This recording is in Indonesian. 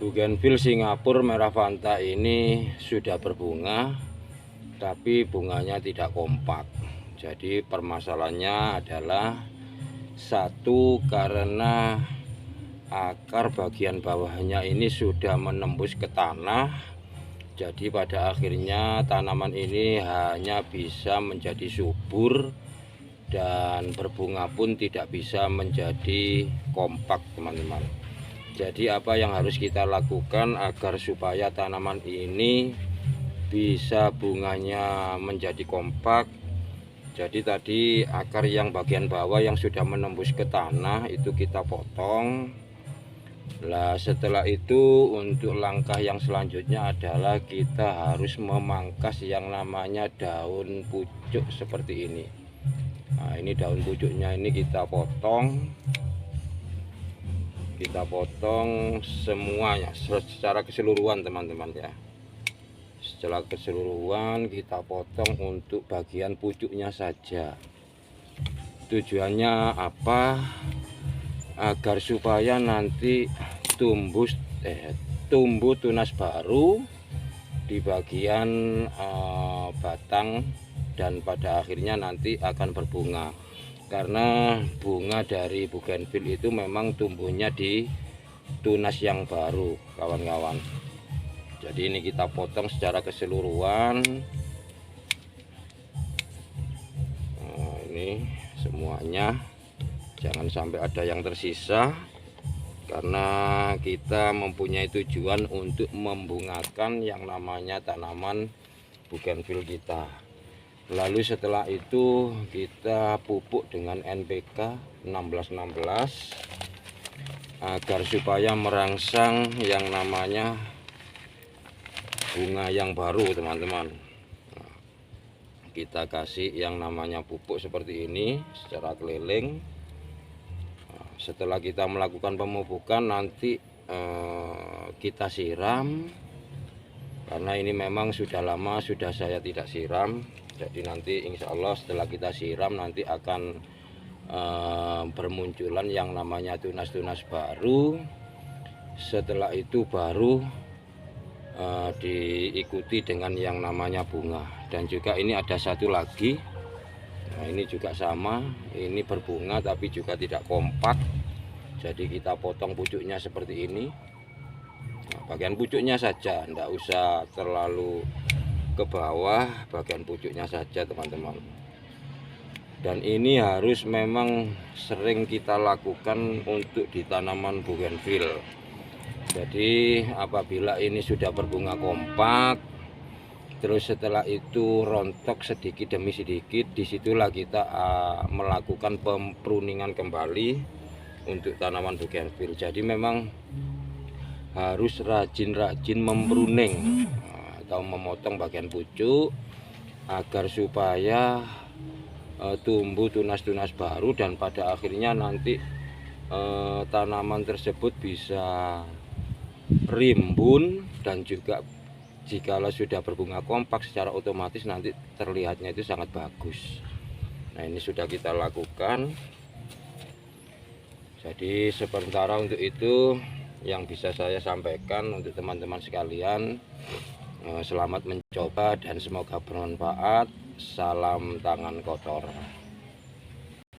Bougainville Singapura merah Fanta ini sudah berbunga, tapi bunganya tidak kompak. Jadi permasalahannya adalah satu, karena akar bagian bawahnya ini sudah menembus ke tanah. Jadi pada akhirnya tanaman ini hanya bisa menjadi subur dan berbunga pun tidak bisa menjadi kompak, teman-teman. Jadi apa yang harus kita lakukan agar supaya tanaman ini bisa bunganya menjadi kompak? Jadi tadi akar yang bagian bawah yang sudah menembus ke tanah itu kita potong. Nah, setelah itu untuk langkah yang selanjutnya adalah kita harus memangkas yang namanya daun pucuk seperti ini. Nah, ini daun pucuknya ini kita potong semuanya secara keseluruhan, teman-teman ya. Secara keseluruhan kita potong untuk bagian pucuknya saja. Tujuannya apa? Agar supaya nanti tumbuh tunas baru di bagian batang dan pada akhirnya nanti akan berbunga. Karena bunga dari bougainville itu memang tumbuhnya di tunas yang baru, kawan-kawan. Jadi ini kita potong secara keseluruhan. Nah, ini semuanya, jangan sampai ada yang tersisa, karena kita mempunyai tujuan untuk membungakan yang namanya tanaman bougainville kita. Lalu setelah itu kita pupuk dengan NPK 1616 agar supaya merangsang yang namanya bunga yang baru, teman-teman. Nah, kita kasih yang namanya pupuk seperti ini secara keliling. Nah, setelah kita melakukan pemupukan nanti kita siram, karena ini memang sudah lama sudah saya tidak siram. Jadi nanti insya Allah setelah kita siram nanti akan bermunculan yang namanya tunas-tunas baru. Setelah itu baru diikuti dengan yang namanya bunga. Dan juga ini ada satu lagi. Nah, ini juga sama, ini berbunga tapi juga tidak kompak. Jadi kita potong pucuknya seperti ini. Nah, bagian pucuknya saja, tidak usah terlalu ke bawah, bagian pucuknya saja, teman-teman. Dan ini harus memang sering kita lakukan untuk di tanaman bougainville. Jadi apabila ini sudah berbunga kompak, terus setelah itu rontok sedikit demi sedikit, disitulah kita melakukan pruningan kembali untuk tanaman bougainville. Jadi memang harus rajin-rajin mempruning atau memotong bagian pucuk agar supaya tumbuh tunas-tunas baru dan pada akhirnya nanti tanaman tersebut bisa rimbun, dan juga jikalau sudah berbunga kompak secara otomatis nanti terlihatnya itu sangat bagus. Nah, ini sudah kita lakukan. Jadi sementara untuk itu yang bisa saya sampaikan untuk teman-teman sekalian. Selamat mencoba dan semoga bermanfaat. Salam tangan kotor.